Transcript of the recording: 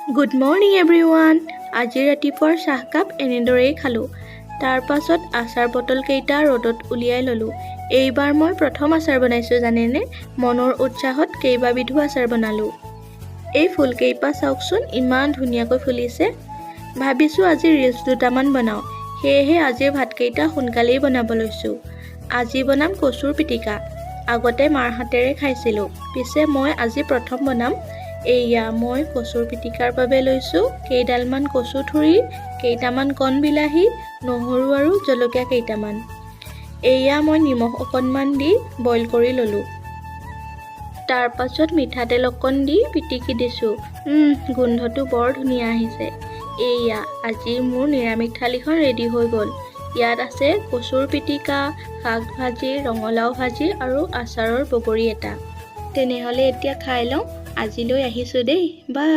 Good morning everyone. আজি ৰাতিপুৱাৰ চাহকাপ এনেদৰেই খালোঁ। তাৰ পাছত আচাৰ বটল কেইটা ৰ'দত উলিয়াই ল'লোঁ। এইবাৰ মই প্ৰথম আচাৰ বনাইছোঁ জানেনে? মনৰ উৎসাহত কেইবাবিধো আচাৰ বনালোঁ। এই ফুলকেইপা চাওকচোন, ইমান ধুনীয়াকৈ ফুলিছে। ভাবিছোঁ আজি ৰিলছ দুটামান বনাওঁ, সেয়েহে আজিৰ ভাতকেইটা সোনকালেই বনাব লৈছোঁ। আজি বনাম কচুৰ পিটিকা। আগতে মাৰ হাতেৰে খাইছিলোঁ, পিছে মই আজি প্ৰথম বনাম। এয়া মই কচুৰ পিটিকাৰ বাবে লৈছোঁ কেইডালমান কচু ঠুৰি, কেইটামান কণ বিলাহী, নহৰু আৰু জলকীয়া কেইটামান। এয়া মই নিমখ অকণমান দি বইল কৰি ল'লোঁ। তাৰ পাছত মিঠাতেল অকণ দি পিটিকি দিছোঁ। গোন্ধটো বৰ ধুনীয়া আহিছে। এয়া আজি মোৰ নিৰামিষ থালিখন ৰেডি হৈ গ'ল। ইয়াত আছে কচুৰ পিটিকা, শাক ভাজি, ৰঙালাও ভাজি আৰু আচাৰৰ বগৰী এটা। তেনেহ'লে এতিয়া খাই লওঁ। আজিলৈ আহিছোঁ দেই, বাই।